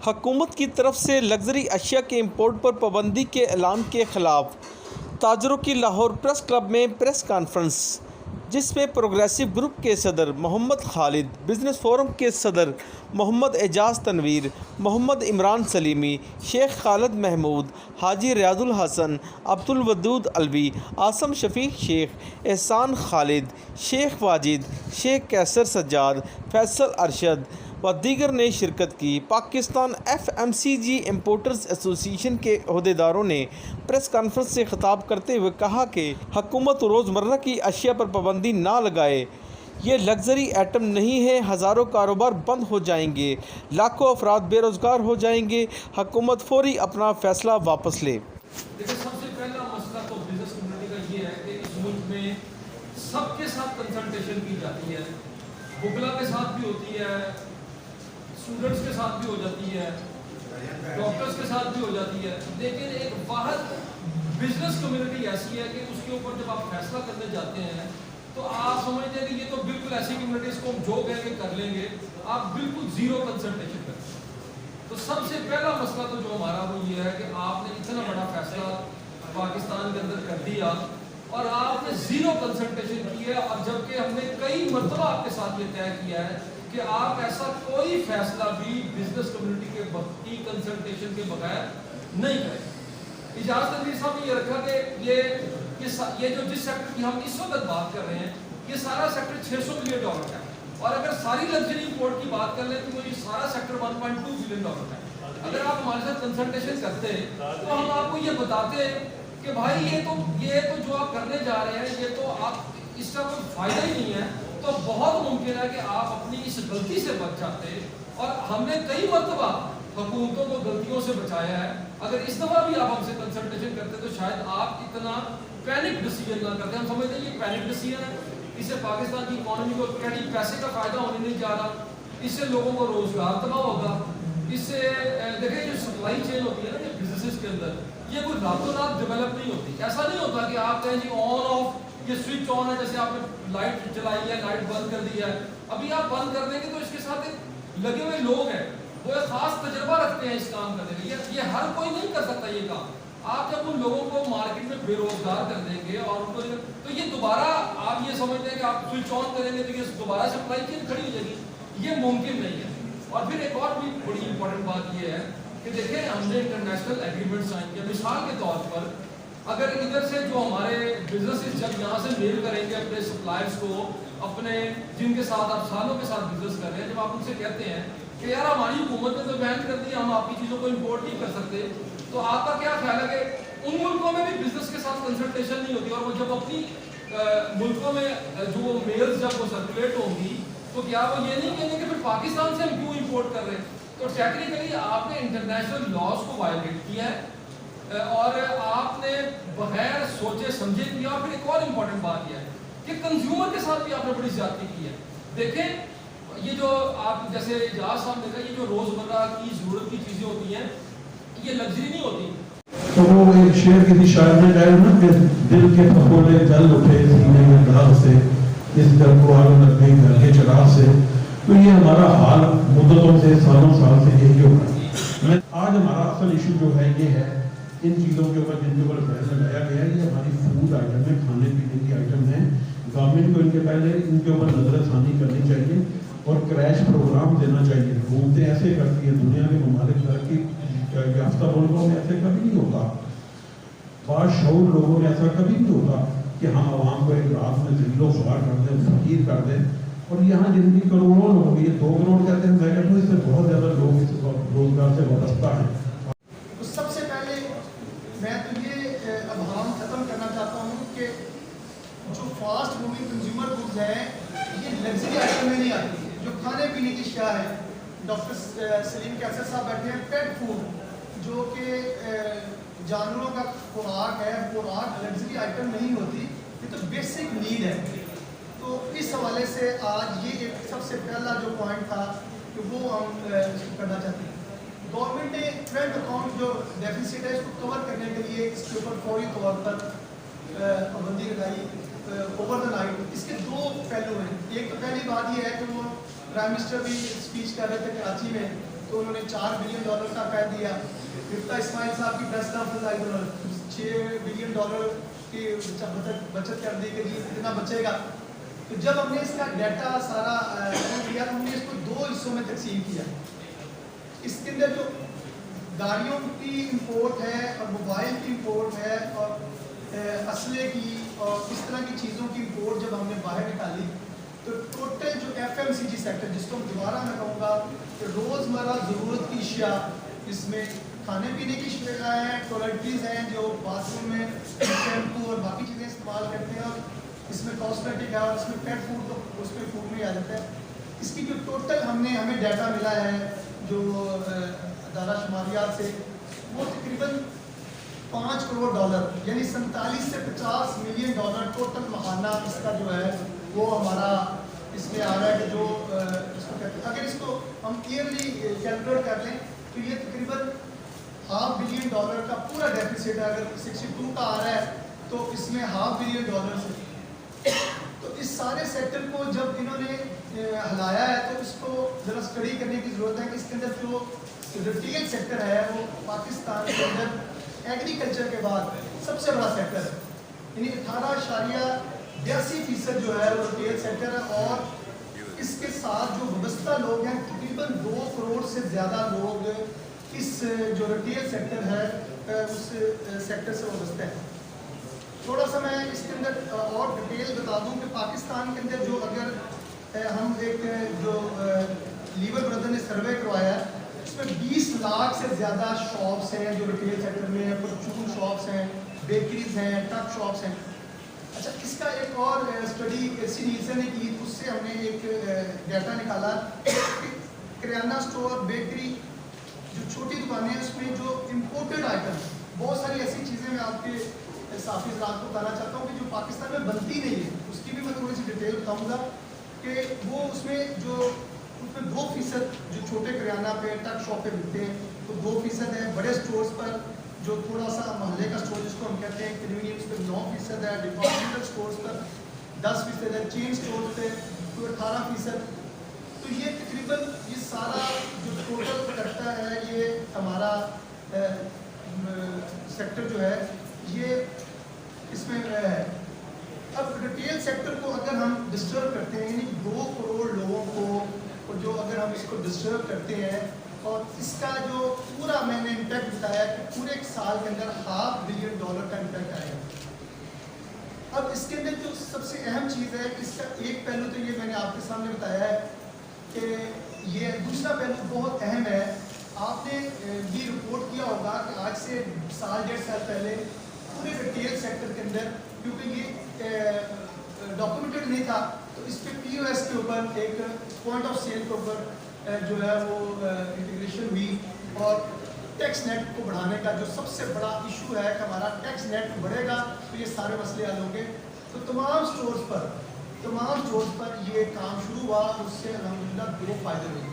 حکومت کی طرف سے لگژری اشیاء کے امپورٹ پر پابندی کے اعلان کے خلاف تاجروں کی لاہور پریس کلب میں پریس کانفرنس، جس میں پروگریسو گروپ کے صدر محمد خالد، بزنس فورم کے صدر محمد اعجاز تنویر، محمد عمران سلیمی، شیخ خالد محمود، حاجی ریاض الحسن، عبدالودود علوی، عاصم شفیق شیخ، احسان خالد، شیخ واجد، شیخ کیسر سجاد، فیصل ارشد و دیگر نے شرکت کی۔ پاکستان FMCG امپورٹرز ایسوسی ایشن کے عہدیداروں نے پریس کانفرنس سے خطاب کرتے ہوئے کہا کہ حکومت روزمرہ کی اشیاء پر پابندی نہ لگائے، یہ لگژری آئٹم نہیں ہے، ہزاروں کاروبار بند ہو جائیں گے، لاکھوں افراد بے روزگار ہو جائیں گے، حکومت فوری اپنا فیصلہ واپس لے۔ دیکھیں، سب سے پہلا مسئلہ تو بزنس کمیونٹی کا یہ ہے کہ اس ملک میں سب کے ساتھ کنسلٹیشن کی جاتی ہے، وکلا کے ساتھ بھی ہوتی ہے، اسٹوڈنٹس کے ساتھ بھی ہو جاتی ہے، ڈاکٹرز کے ساتھ بھی ہو جاتی ہے، لیکن ایک واحد بزنس کمیونٹی ایسی ہے کہ اس کے اوپر جب آپ فیصلہ کرنے جاتے ہیں تو آپ سمجھتے ہیں کہ یہ تو بالکل ایسی کمیونٹی اس کو ہم جو کہیں گے کر لیں گے، آپ بالکل زیرو کنسلٹیشن کرتے ہیں۔ تو سب سے پہلا مسئلہ تو جو ہمارا وہ یہ ہے کہ آپ نے اتنا بڑا فیصلہ پاکستان کے اندر کر دیا اور آپ نے زیرو کنسلٹیشن کی ہے، اور جبکہ ہم نے کئی مرتبہ آپ کے ساتھ یہ طے کیا ہے کہ آپ ایسا کوئی فیصلہ بھی بزنس کمیونٹی کی کنسلٹیشن کے بغیر نہیں کریں۔ اعجاز تنویر صاحب نے یہ رکھا کہ یہ جو جس سیکٹر کی ہم اس وقت بات کر رہے ہیں یہ سارا سیکٹر $600 ملین ہے، اور اگر ساری لگژری امپورٹ کی بات کر لیں تو یہ سارا سیکٹر $1.2 بلین ہے۔ اگر آپ ہمارے ساتھ کنسلٹیشن کرتے تو ہم آپ کو یہ بتاتے کہ بھائی یہ تو جو آپ کرنے جا رہے ہیں یہ تو آپ اس کا کوئی فائدہ ہی نہیں ہے، تو بہت ممکن ہے کہ آپ اپنی اس غلطی سے بچ جاتے، اور ہم نے کئی مرتبہ حکومتوں کو غلطیوں سے بچایا ہے۔ اگر اس دفعہ بھی آپ ہم سے کنسلٹیشن کرتے تو شاید آپ اتنا پینک ڈیسیجن نہ کرتے۔ ہم سمجھتے ہیں یہ پینک ڈیسیجن ہے، اس سے پاکستان کی اکانومی کو کہیں پیسے کا فائدہ ہونے نہیں جا رہا، اس سے لوگوں کو روزگار تباہ ہوگا، اس سے دیکھیں جو سپلائی چین ہوتی ہے نا یہ بزنسز کے اندر، یہ کوئی راتوں رات ڈیولپ نہیں ہوتی۔ ایسا نہیں ہوتا کہ آپ کہیں جی آن آف، یہ سوئچ آن ہے، جیسے آپ نے لائٹ جلائی ہے لائٹ بند کر دی ہے، ابھی آپ بند کر دیں گے تو اس کے ساتھ لگے ہوئے لوگ ہیں، وہ ایک خاص تجربہ رکھتے ہیں اس کام کرنے کے، یہ ہر کوئی نہیں کر سکتا یہ کام۔ آپ جب ان لوگوں کو مارکیٹ میں بے روزگار کر دیں گے اور ان کو تو یہ دوبارہ آپ یہ سمجھتے ہیں کہ آپ سوئچ آن کریں گے تو یہ دوبارہ سپلائی چین کھڑی ہو جائے گی، یہ ممکن نہیں ہے۔ اور پھر ایک اور بھی بڑی امپورٹنٹ بات یہ ہے کہ دیکھیں ہم نے انٹرنیشنل ایگریمنٹ سائن کیا، مثال کے طور پر اگر ادھر سے جو ہمارے بزنسز جب یہاں سے میل کریں گے اپنے سپلائرز کو، اپنے جن کے ساتھ آپ سالوں کے ساتھ بزنس کر رہے ہیں، جب آپ ان سے کہتے ہیں کہ یار ہماری حکومت نے تو بین کر دیا، ہم آپ کی چیزوں کو امپورٹ نہیں کر سکتے، تو آپ کا کیا خیال ہے کہ ان ملکوں میں بھی بزنس کے ساتھ کنسلٹیشن نہیں ہوتی، اور وہ جب اپنی ملکوں میں جو میلز جب وہ سرکولیٹ ہوں گی تو کیا وہ یہ نہیں کہیں گے کہ پھر پاکستان سے ہم کیوں امپورٹ کر رہے ہیں؟ تو ٹیکنیکلی آپ نے انٹرنیشنل لاز کو وائلیٹ کیا ہے، اور آپ نے بغیر سوچے سمجھے کیا۔ اور پھر ایک اور امپورٹنٹ بات یہ ہے کہ کنزیومر کے ساتھ بھی آپ نے بڑی زیادتی کی ہے۔ دیکھیں یہ جو آپ جیسے اعجاز صاحب نے کہا یہ جو روزمرہ کی ضرورت کی چیزیں ہوتی ہیں یہ لگژری نہیں ہوتی۔ تو وہ ایک شعر کی شاعر نے کہا نا کہ دل کے پھپھولے جل اٹھے سینے میں داغ سے، اس گھر کو آگ لگ گئی گھر کے چراغ سے۔ تو یہ ہمارا حال مدتوں سے سالوں سال سے یہی ہو رہا ہے۔ آج ہمارا اصل ایشو جو ہے یہ ہے ان چیزوں کے اوپر جن کے اوپر فیصلہ لایا گیا ہے، یہ ہماری فوڈ آئٹم ہے، کھانے پینے کی آئٹم ہے۔ گورنمنٹ کو ان کے پہلے ان کے اوپر نظر ثانی کرنی چاہیے اور کریش پروگرام دینا چاہیے۔ حکومتیں ایسے کرتی ہیں، دنیا کے ممالک ترقی یافتہ ملکوں میں ایسے کبھی نہیں ہوتا، باشعور لوگوں میں ایسا کبھی نہیں ہوتا کہ ہم عوام کو ایک رات میں ذل و خوار کر دیں، فقیر کر دیں۔ اور یہاں جن کی کروڑوں لوگ، یہ 2 کروڑ کہتے ہیں، میں کہتا ہوں اس سے بہت زیادہ لوگ اس روزگار سے وابستہ ہیں۔ تو سب سے پہلے میں تو یہ ابہام ختم کرنا چاہتا ہوں کہ جو فاسٹ موونگ کنزیومر گڈز ہیں یہ لگژری آئٹم میں نہیں آتی، جو کھانے پینے کی اشیاء ہے۔ ڈاکٹر سلیم کیسر صاحب بیٹھے ہیں، پیٹ فوڈ جو کہ جانوروں کا خوراک ہے، خوراک لگژری آئٹم نہیں ہوتی، یہ تو بیسک نیڈ ہے۔ تو اس حوالے سے آج یہ ایک سب سے پہلا جو پوائنٹ تھا کہ وہ ہم کرنا چاہتے ہیں۔ گورنمنٹ نے کرنٹ اکاؤنٹ جو ڈیفیسٹ ہے اس کو کور کرنے کے لیے اس کے اوپر فوری طور پر پابندی لگائی اوور دا نائٹ۔ اس کے 2 پہلو ہیں۔ ایک تو پہلی بات یہ ہے کہ وہ پرائم منسٹر بھی اسپیچ کر رہے تھے کراچی میں तो उन्होंने $4 बिलियन का कह दिया। मिफ्ता इस्माइल साहब की प्रेस कॉन्फ्रेंस आई, उन्होंने $6 बिलियन की बचत कर दी कि जी इतना बचेगा। तो जब हमने इसका डाटा सारा किया तो हमने इसको 2 हिस्सों में तकसीम किया। इसके अंदर जो गाड़ियों की इंपोर्ट है और मोबाइल की इंपोर्ट है और असले की और इस तरह की चीज़ों की इंपोर्ट जब हमने बाहर निकाली तो टोटल जो FMCG सेक्टर, जिसको मैं दोबारा मैं कहूँगा कि रोज़मर्रा ज़रूरत की अशिया, इसमें खाने पीने की अशिया हैं, टॉयलेटरीज हैं जो बाथरूम में शैम्पू और बाकी चीज़ें इस्तेमाल करते हैं, और इसमें कॉस्मेटिक है और इसमें पेट फूड तो उसमें फूड में आ जाता है। इसकी जो टोटल हमें डाटा मिला है जो अदारा शुमारियात से, वो तकरीबन $5 करोड़ यानी 47 से $50 मिलियन टोटल महाना इसका जो है वो हमारा इसमें आ रहा है कि जो इसको कहते हैं, अगर इसको हम ईयरली कैलकुलेट कर लें तो ये तकरीबन $500 मिलियन का पूरा डेफिसिट है। अगर 62 का आ रहा है तो इसमें $500 मिलियन से, तो इस सारे सेक्टर को जब इन्होंने हिलाया है तो इसको ज़रा स्टडी करने की ज़रूरत है कि इसके अंदर जो रिटेल सेक्टर है वो पाकिस्तान के अंदर एग्रीकल्चर के बाद सबसे बड़ा सेक्टर है, यानी 18.82% जो है वो रिटेल सेक्टर है। और इसके साथ जो वाबस्ता लोग हैं तकरीबन 2 करोड़ से ज़्यादा लोग इस जो रिटेल सेक्टर है उस सेक्टर से वाबस्ता है। थोड़ा सा मैं इसके अंदर और डिटेल बता दूं कि पाकिस्तान के अंदर जो अगर हम एक जो लीवर ब्रदर ने सर्वे करवाया है इसमें 20 लाख से ज़्यादा शॉप्स हैं जो रिटेल सेक्टर में हैं, परचून शॉप्स हैं, बेकरीज हैं, टक शॉप्स हैं। अच्छा, इसका एक और स्टडी ऐसी नीलसन ने की, उससे हमने एक डाटा निकाला कि किराना स्टोर, बेकरी, जो छोटी दुकानें हैं उसमें जो इम्पोर्टेड आइटम, बहुत सारी ऐसी चीज़ें मैं आपके साफी रात को बताना चाहता हूँ कि जो पाकिस्तान में बनती नहीं है, उसकी भी मैं थोड़ी सी डिटेल बताऊँगा कि वो उसमें 2% जो छोटे किराना पे टक शॉप पे मिलते हैं तो 2% है, बड़े स्टोर्स पर जो थोड़ा सा महल्ले का स्टोर जिसको हम कहते हैं कन्वीनियंस पे 9% है, डिपार्टमेंटल स्टोर्स पर 10% है, चेन स्टोर पे 18%। तो ये तकरीबन ये सारा जो टोटल करता है ये हमारा सेक्टर जो है ये इसमें है। अब रिटेल सेक्टर को अगर हम डिस्टर्ब करते हैं यानी 2 करोड़ लोगों को जो अगर हम इसको डिस्टर्ब करते हैं और इसका जो पूरा मैंने इम्पैक्ट बताया कि पूरे एक साल के अंदर $500 मिलियन का इम्पैक्ट आएगा। अब इसके अंदर जो सबसे अहम चीज़ है इसका एक पहलू तो ये मैंने आपके सामने बताया है कि ये दूसरा पहलू बहुत अहम है। आपने भी रिपोर्ट किया होगा कि आज से 1.5 साल पहले पूरे रिटेल सेक्टर के अंदर, क्योंकि ये डॉक्यूमेंटेड नहीं था, तो इस पर POS के ऊपर एक पॉइंट ऑफ सेल के ऊपर जो है वो इंटीग्रेशन हुई और टैक्स नेट को बढ़ाने का जो सबसे बड़ा इशू है कि हमारा टैक्स नेट बढ़ेगा तो ये सारे मसले हल होंगे। तो तमाम स्टोर्स पर ये काम शुरू हुआ और उससे अल्हम्दुलिल्लाह 2 फ़ायदे हुए।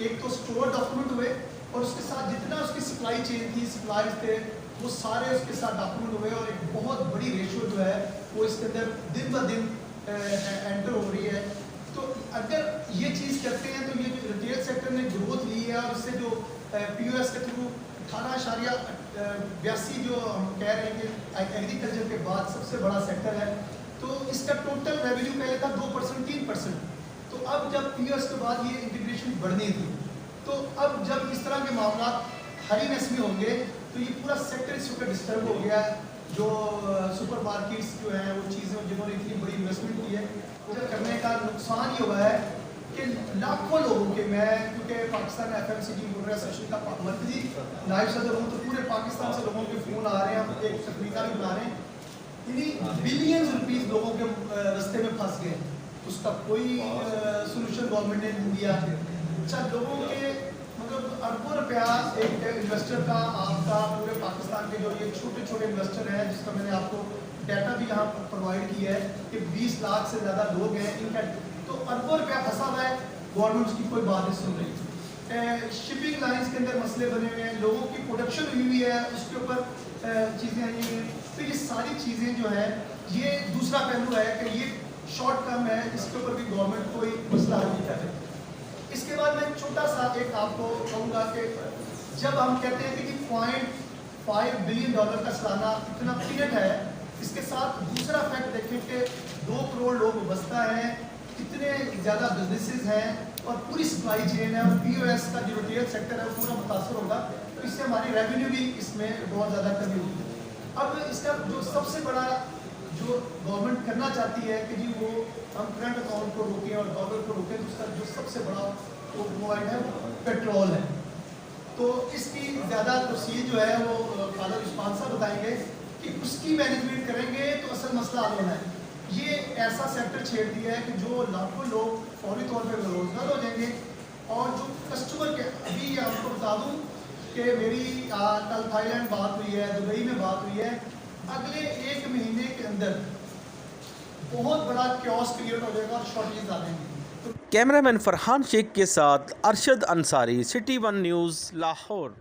एक तो स्टोर डॉक्यूमेंट हुए और उसके साथ जितना उसकी सप्लाई चेन थी, सप्लाईज थे, वो सारे उसके साथ डॉक्यूमेंट हुए और एक बहुत बड़ी रेशो जो है वो इसके अंदर दिन ब दिन एंटर हो रही है। तो अगर ये चीज़ करते हैं तो ये जो रिटेल सेक्टर ने ग्रोथ ली है और उससे जो POS के थ्रू 18.82 जो हम कह रहे हैं कि एग्रीकल्चर के बाद सबसे बड़ा सेक्टर है, तो इसका टोटल रेवेन्यू पहले था 2% 3%। तो अब जब POS के बाद ये इंटीग्रेशन बढ़नी थी, तो अब जब इस तरह के मामला हरीनेस में होंगे तो ये पूरा सेक्टर इस वक्त डिस्टर्ब हो गया है। जो सुपर मार्केट्स जो हैं वो चीज़ें जिन्होंने इतनी बड़ी इन्वेस्टमेंट की है वो करने का नुकसान ये हुआ है कि लाखों लोगों के, मैं क्योंकि पाकिस्तान FMCG एसोसिएशन का मरकजी नायब सदर हूँ तो पूरे पाकिस्तान से लोगों के फ़ोन आ रहे हैं, हम एक तकनीका भी बना रहे हैं, यानी बिलियंस रुपीज़ लोगों के रास्ते में फंस गए, उसका कोई सोल्यूशन गवर्नमेंट ने नहीं दिया। अच्छा, लोगों के मतलब अरबों रुपया एक इन्वेस्टर का, आपका पूरे पाकिस्तान के जो ये छोटे छोटे इन्वेस्टर हैं जिसका मैंने आपको डाटा भी यहाँ प्रोवाइड किया है कि 20 लाख से ज़्यादा लोग हैं इनका, तो अरबों रुपया फंसा हुआ है, गवर्नमेंट उसकी कोई बात नहीं सुन रही। शिपिंग लाइन्स के अंदर मसले बने हुए हैं, लोगों की प्रोडक्शन हुई हुई है, उसके ऊपर चीज़ें आई हैं। तो ये सारी चीज़ें जो है ये दूसरा पहलू है कि ये शॉर्ट टर्म है, इसके ऊपर भी गवर्नमेंट कोई मसला हल नहीं कर रही। इसके बाद मैं छोटा सा एक आपको कहूँगा कि जब हम कहते हैं कि $0.5 बिलियन का सालाना इतना पीरियड है, इसके साथ दूसरा फैक्ट देखें कि 2 करोड़ लोग बसता है, कितने ज़्यादा बिजनेसेस हैं और पूरी सप्लाई चेन है, और POS का जो रिटेल सेक्टर है वो पूरा मुतासर होगा, तो इससे हमारी रेवेन्यू भी इसमें बहुत ज़्यादा कमी होगी। अब इसका जो सबसे बड़ा जो गवर्नमेंट करना चाहती है कि जी वो हम करंट अकाउंट को रोकें और डॉलर को रोकें, तो उसका जो सबसे बड़ा वो प्रोवाइड है वो पेट्रोल है। तो इसकी ज़्यादा तफसील जो है वो फादर इस्मान साहब बताएंगे कि उसकी मैनेजमेंट करेंगे तो असल मसला हल होना है। ये ऐसा सेक्टर छेड़ दिया है कि जो लाखों लोग फौरी तौर पर बेरोजगार हो जाएंगे, और जो कस्टमर के अभी आपको बता दूं कि मेरी कल थाईलैंड बात हुई है, दुबई में बात हुई है, अगले 1 महीने के अंदर बहुत बड़ा क्योस क्रिएट हो जाएगा और शॉर्टेज आ जाएंगी। कैमरामैन फरहान शेख के साथ अरशद अंसारी, सिटी 1 न्यूज़, लाहौर।